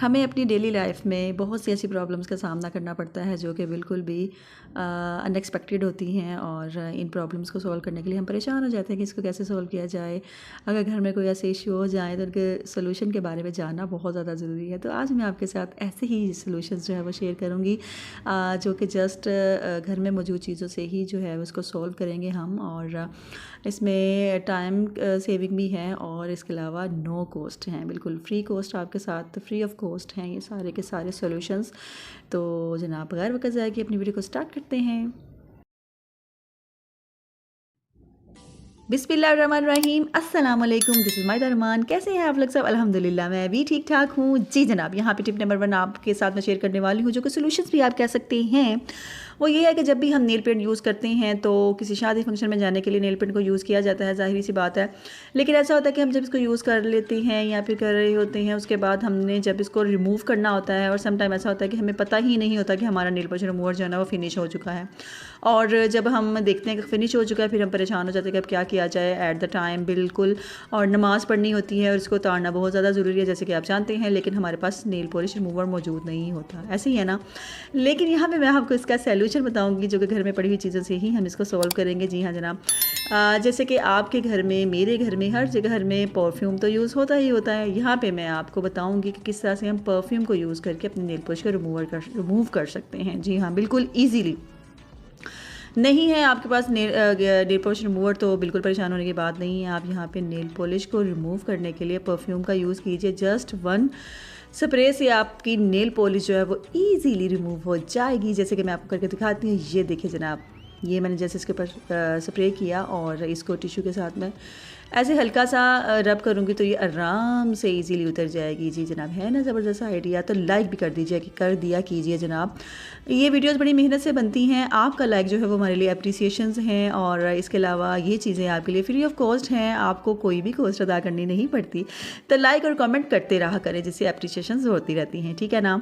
हमें अपनी daily life में बहुत सी ऐसी प्रॉब्लम्स का सामना करना पड़ता है जो कि बिल्कुल भी अनएक्सपेक्टेड होती हैं और इन प्रॉब्लम्स को सॉल्व करने के लिए हम परेशान हो जाते हैं कि इसको कैसे सॉल्व किया जाए। अगर घर में कोई ऐसे इशू हो जाए तो उनके सोल्यूशन के बारे में जानना बहुत ज़्यादा ज़रूरी है। तो आज मैं आपके साथ ऐसे ही सोल्यूशंस जो है वो शेयर करूँगी जो कि जस्ट घर में मौजूद चीज़ों से ही जो है उसको सॉल्व करेंगे हम। और इसमें टाइम सेविंग भी है और इसके अलावा नो कॉस्ट हैं, बिल्कुल फ्री कॉस्ट आपके साथ, फ्री ऑफ कॉस्ट हैं ये सारे के सारे सॉल्यूशंस। तो जनाब बगैर वक्त ज़ाया किए अपनी वीडियो को स्टार्ट करते हैं। बिस्मिल्लाहिर्रहमानिर्रहीम, अस्सलाम वालेकुम, दिस इज़ माय रहमान। कैसे हैं आप लोग सब? अल्हम्दुलिल्लाह मैं भी ठीक ठाक हूँ जी जनाब। यहाँ पे टिप नंबर 1 आपके साथ मैं शेयर करने वाली हूँ जो कि सॉल्यूशंस भी आप कह सकते हैं। वो ये है कि जब भी हम नेल पेंट यूज़ करते हैं तो किसी शादी फंक्शन में जाने के लिए नेल पेंट को यूज़ किया जाता है, ज़ाहिर सी बात है। लेकिन ऐसा होता है कि हम जब इसको यूज़ कर लेते हैं या फिर कर रहे होते हैं उसके बाद हमने जब इसको रिमूव करना होता है और सम टाइम ऐसा होता है कि हमें पता ही नहीं होता कि हमारा नेल पॉलिश रिमूवर जो है ना वो फिनिश हो चुका है। और जब हम देखते हैं कि फिनिश हो चुका है फिर हम परेशान हो जाते हैं कि अब क्या किया जाए एट द टाइम, बिल्कुल। और नमाज़ पढ़नी होती है और इसको उतारना बहुत ज़्यादा ज़रूरी है जैसे कि आप जानते हैं, लेकिन हमारे पास नेल पॉलिश रिमूवर मौजूद नहीं होता, ऐसे ही है ना। लेकिन यहाँ पे मैं आपको इसका सॉल्यूशन बताऊंगी जो कि घर में पड़ी हुई चीज़ों से ही हम इसको सॉल्व करेंगे। जी हाँ जनाब, जैसे कि आपके घर में, मेरे घर में, हर जगह घर में परफ्यूम तो यूज़ होता ही होता है। यहाँ पे मैं आपको बताऊंगी कि किस तरह से हम परफ्यूम को यूज़ करके अपने नेल पॉलिश को रिमूव कर सकते हैं। जी हाँ, बिल्कुल ईजीली। नहीं है आपके पास नेल पॉलिश रिमूवर तो बिल्कुल परेशान होने की बात नहीं है। आप यहाँ पे नेल पॉलिश को रिमूव करने के लिए परफ्यूम का यूज़ कीजिए। जस्ट 1 स्प्रे से आपकी नेल पॉलिश जो है वो ईजीली रिमूव हो जाएगी। जैसे कि मैं आपको करके दिखाती हूँ। ये देखिए जनाब, ये मैंने जैसे इसके ऊपर स्प्रे किया और इसको टिश्यू के साथ में ऐसे हल्का सा रब करूँगी तो ये आराम से इजीली उतर जाएगी। जी जनाब, है ना ज़बरदस्त आइडिया? तो लाइक भी कर दीजिए, कि कर दिया कीजिए जनाब। ये वीडियोस बड़ी मेहनत से बनती हैं, आपका लाइक जो है वो हमारे लिए अप्रिसिएशंस हैं। और इसके अलावा ये चीज़ें आपके लिए फ्री ऑफ कॉस्ट हैं, आपको कोई भी कॉस्ट अदा करनी नहीं पड़ती। तो लाइक और कमेंट करते रहा करें जिससे अप्रिसिएशंस होती रहती हैं, ठीक है ना।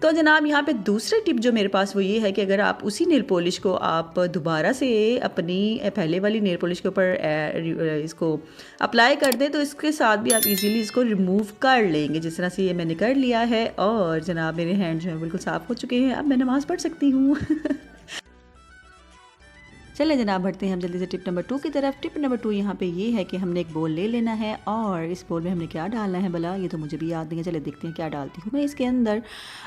तो जनाब यहाँ पे दूसरी टिप जो मेरे पास वो ये है कि अगर आप उसी नेल पॉलिश को आप दोबारा से अपनी पहले वाली नेल पॉलिश के ऊपर इसको अप्लाई कर दें तो इसके साथ भी आप इजीली इसको रिमूव कर लेंगे। जिस तरह से ये मैंने कर लिया है और जनाब मेरे हैंड जो है बिल्कुल साफ़ हो चुके हैं। अब मैं नमाज़ पढ़ सकती हूँ। चलिए जनाब, बढ़ते हैं हम जल्दी से टिप नंबर 2 की तरफ। टिप नंबर 2 यहाँ पे ये है कि हमने एक बोल ले लेना है और इस बोल में हमने क्या डालना है भला, ये तो मुझे भी याद नहीं है। चलिए देखते हैं क्या डालती हूँ मैं इसके अंदर।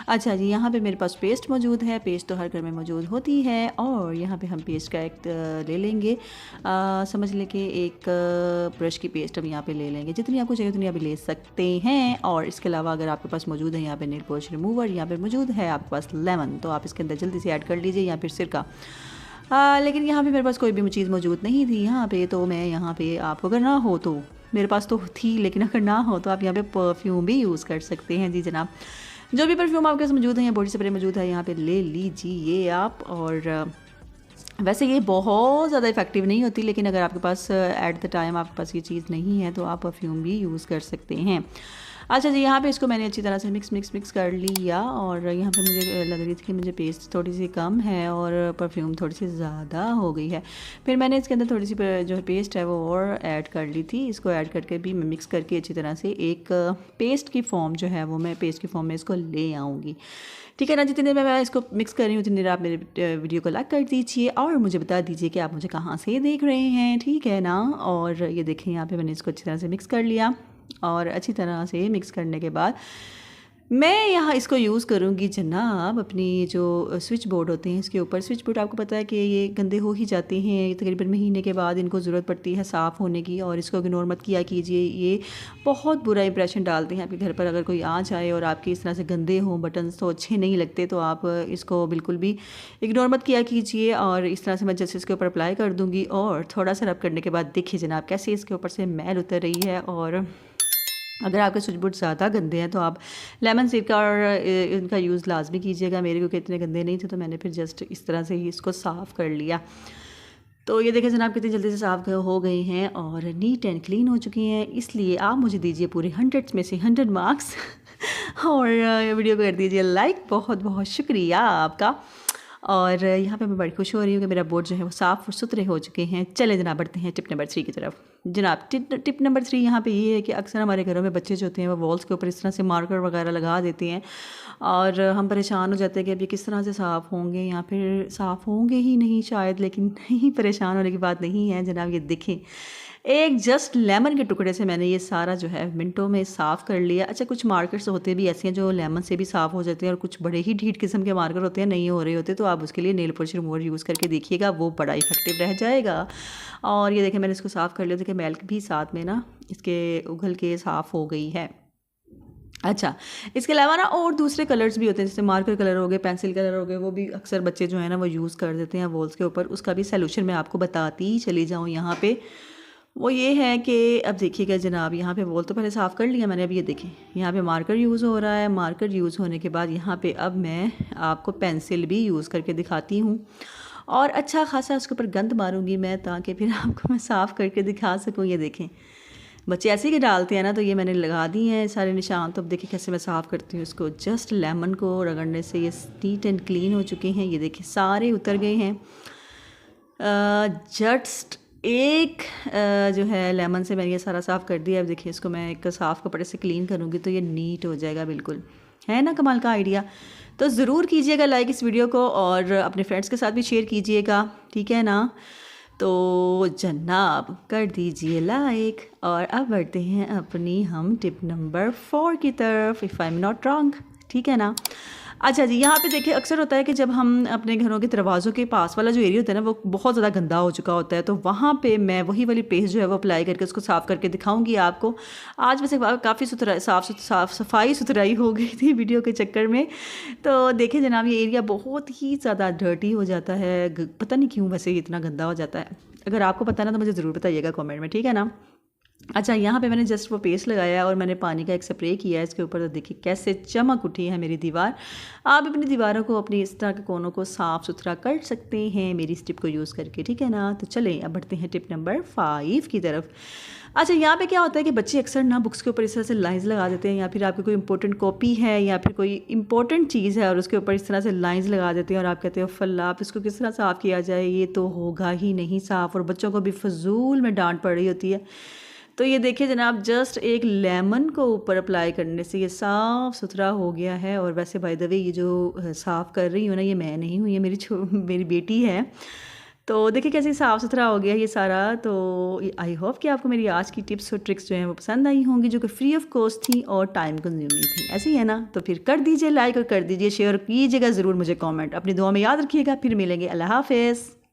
अच्छा जी, यहाँ पे मेरे पास पेस्ट मौजूद है। पेस्ट तो हर घर में मौजूद होती है और यहाँ पे हम पेस्ट का एक ले लेंगे। समझ लें कि एक ब्रश की पेस्ट हम यहाँ पे ले लेंगे। जितनी आपको चाहिए उतनी आप ले सकते हैं। और इसके अलावा अगर आपके पास मौजूद है यहाँ पे नेल पॉलिश रिमूवर, यहाँ पे मौजूद है आपके पास लेमन, तो आप इसके अंदर जल्दी से ऐड कर लीजिए, या फिर सिरका। लेकिन यहाँ पे मेरे पास कोई भी चीज़ मौजूद नहीं थी यहाँ पे, तो मैं यहाँ पे आपको अगर ना हो तो, मेरे पास तो थी लेकिन अगर ना हो तो आप यहाँ पे परफ्यूम भी यूज़ कर सकते हैं। जी जनाब, जो भी परफ्यूम आपके पास मौजूद है या बॉडी स्प्रे मौजूद है यहाँ पे ले लीजिए आप। और वैसे ये बहुत ज़्यादा इफेक्टिव नहीं होती, लेकिन अगर आपके पास एट द टाइम आपके पास ये चीज़ नहीं है तो आप परफ्यूम भी यूज़ कर सकते हैं। अच्छा जी, यहाँ पे इसको मैंने अच्छी तरह से मिक्स कर लिया और यहाँ पे मुझे लग रही थी कि मुझे पेस्ट थोड़ी सी कम है और परफ्यूम थोड़ी सी ज़्यादा हो गई है। फिर मैंने इसके अंदर थोड़ी सी जो है पेस्ट है वो और ऐड कर ली थी। इसको ऐड करके भी मैं मिक्स करके अच्छी तरह से एक पेस्ट की फॉर्म जो है वो मैं पेस्ट की फॉर्म में इसको ले आऊँगी, ठीक है ना। जितनी देर में मैं इसको मिक्स कर रही हूँ उतनी देर आप मेरे वीडियो को लाइक कर दीजिए और मुझे बता दीजिए कि आप मुझे कहाँ से देख रहे हैं, ठीक है ना। और ये देखें यहाँ पे मैंने इसको अच्छी तरह से मिक्स कर लिया और अच्छी तरह से मिक्स करने के बाद मैं यहाँ इसको यूज़ करूँगी जनाब अपनी जो स्विच बोर्ड होते हैं इसके ऊपर। स्विच बोर्ड आपको पता है कि ये गंदे हो ही जाते हैं, तकरीबन महीने के बाद इनको ज़रूरत पड़ती है साफ़ होने की, और इसको इग्नोर मत किया कीजिए। ये बहुत बुरा इंप्रेशन डालते हैं आपके घर पर। अगर कोई आ जाए और आपके इस तरह से गंदे हों, बटन्स तो अच्छे नहीं लगते, तो आप इसको बिल्कुल भी इग्नोर मत किया कीजिए। और इस तरह से मैं जैसे इसके ऊपर अप्लाई कर दूँगी और थोड़ा सा रब करने के बाद देखिए जनाब कैसे इसके ऊपर से मैल उतर रही है। और अगर आपके स्विच बोर्ड ज़्यादा गंदे हैं तो आप लेमन सिरका और इनका यूज़ लाजमी कीजिएगा। मेरे क्योंकि इतने गंदे नहीं थे तो मैंने फिर जस्ट इस तरह से ही इसको साफ़ कर लिया। तो ये देखें जनाब कितनी जल्दी से साफ़ हो गई हैं और नीट एंड क्लीन हो चुकी हैं। इसलिए आप मुझे दीजिए पूरे 100 में से 100 मार्क्स और वीडियो को कर दीजिए लाइक। बहुत बहुत शुक्रिया आपका। और यहाँ पे मैं बड़ी खुश हो रही हूँ कि मेरा बोर्ड जो है वो साफ़ और सुथरे हो चुके हैं। चले जनाब, बढ़ते हैं टिप नंबर 3 की तरफ। जनाब टिप नंबर 3 यहाँ पे ये है कि अक्सर हमारे घरों में बच्चे जो होते हैं वो वॉल्स के ऊपर इस तरह से मार्कर वगैरह लगा देते हैं और हम परेशान हो जाते हैं कि अब ये किस तरह से साफ़ होंगे या फिर साफ़ होंगे ही नहीं शायद, लेकिन नहीं, परेशान होने की बात नहीं है जनाब। ये देखें, एक जस्ट लेमन के टुकड़े से मैंने ये सारा जो है मिनटों में साफ़ कर लिया। अच्छा, कुछ मार्कर्स होते भी ऐसे हैं जो लेमन से भी साफ़ हो जाते हैं और कुछ बड़े ही ढीठ किस्म के मार्कर होते हैं, नहीं हो रहे होते, तो आप उसके लिए नेल पॉलिश रिमूवर यूज़ करके देखिएगा, वो बड़ा इफेक्टिव रह जाएगा। और ये देखें मैंने इसको साफ़ कर लिया, देखिए मैल भी साथ में ना इसके उगल के साफ़ हो गई है। अच्छा, इसके अलावा ना और दूसरे कलर्स भी होते हैं, जैसे मार्कर कलर हो गए, पेंसिल कलर हो गए, वो भी अक्सर बच्चे जो है ना वो यूज़ कर देते हैं वॉल्स के ऊपर। उसका भी सलूशन मैं आपको बताती ही चली जाऊँ यहाँ पे। वो ये है कि अब देखिएगा जनाब, यहाँ पे वॉल तो पहले साफ़ कर लिया मैंने। अब ये देखें यहाँ पे मार्कर यूज़ हो रहा है। मार्कर यूज़ होने के बाद यहाँ पे अब मैं आपको पेंसिल भी यूज़ करके दिखाती हूँ और अच्छा खासा उसके ऊपर गंद मारूंगी मैं, ताकि फिर आपको मैं साफ़ करके दिखा सकूँ। ये देखें, बच्चे ऐसे ही डालते हैं ना, तो ये मैंने लगा दी हैं सारे निशान। तो अब देखिए कैसे मैं साफ़ करती हूँ इसको। जस्ट लेमन को रगड़ने से ये नीट एंड क्लीन हो चुके हैं। ये देखिए सारे उतर गए हैं। जस्ट एक जो है लेमन से मैंने ये सारा साफ़ कर दिया। अब देखिए इसको मैं एक साफ़ कपड़े से क्लीन करूँगी तो ये नीट हो जाएगा बिल्कुल। है ना कमाल का आइडिया? तो ज़रूर कीजिएगा लाइक इस वीडियो को और अपने फ्रेंड्स के साथ भी शेयर कीजिएगा, ठीक है ना? तो जनाब कर दीजिए लाइक और अब बढ़ते हैं अपनी हम टिप नंबर 4 की तरफ, if I am not wrong, ठीक है ना? अच्छा जी, यहाँ पे देखिए अक्सर होता है कि जब हम अपने घरों के दरवाज़ों के पास वाला जो एरिया होता है ना वो बहुत ज़्यादा गंदा हो चुका होता है, तो वहाँ पे मैं वही वाली पेस्ट जो है वो अप्लाई करके उसको साफ़ करके दिखाऊंगी आपको। आज वैसे काफ़ी साफ़ सफाई सुथराई हो गई थी वीडियो के चक्कर में। तो देखिए जनाब, ये एरिया बहुत ही ज़्यादा डर्टी हो जाता है, पता नहीं क्यों वैसे इतना गंदा हो जाता है। अगर आपको पता है ना तो मुझे ज़रूर बताइएगा कॉमेंट में, ठीक है ना? अच्छा, यहाँ पे मैंने जस्ट वो पेस्ट लगाया और मैंने पानी का एक स्प्रे किया है इसके ऊपर। तो देखिए कैसे चमक उठी है मेरी दीवार। आप अपनी दीवारों को अपनी इस तरह के कोनों को साफ़ सुथरा कर सकते हैं मेरी इस टिप को यूज़ करके, ठीक है ना? तो चलें अब बढ़ते हैं टिप नंबर 5 की तरफ। अच्छा, यहाँ पे क्या होता है कि बच्चे अक्सर ना बुक्स के ऊपर इस तरह से लाइंस लगा देते हैं, या फिर आपकी कोई इंपॉर्टेंट कॉपी है या फिर कोई इंपॉर्टेंट चीज़ है और उसके ऊपर इस तरह से लाइंस लगा देते हैं और आप कहते हो फल्ला आप इसको किस तरह साफ़ किया जाए, ये तो होगा ही नहीं साफ़, और बच्चों को भी फजूल में डांट पड़ रही होती है। तो ये देखिए जनाब, जस्ट एक लेमन को ऊपर अप्लाई करने से ये साफ़ सुथरा हो गया है। और वैसे बाय द वे ये जो साफ़ कर रही हूँ ना, ये मैं नहीं हूँ, ये मेरी बेटी है। तो देखिए कैसे साफ़ सुथरा हो गया ये सारा। तो आई होप कि आपको मेरी आज की टिप्स और ट्रिक्स जो हैं वो पसंद आई होंगी, जो कि फ्री ऑफ कॉस्ट थी और टाइम कंज्यूमिंग थी, ऐसे ही है ना? तो फिर कर दीजिए लाइक और कर दीजिए शेयर, कीजिएगा ज़रूर मुझे कमेंट। अपनी दुआ में याद रखिएगा, फिर मिलेंगे। अल्लाह हाफ़िज़।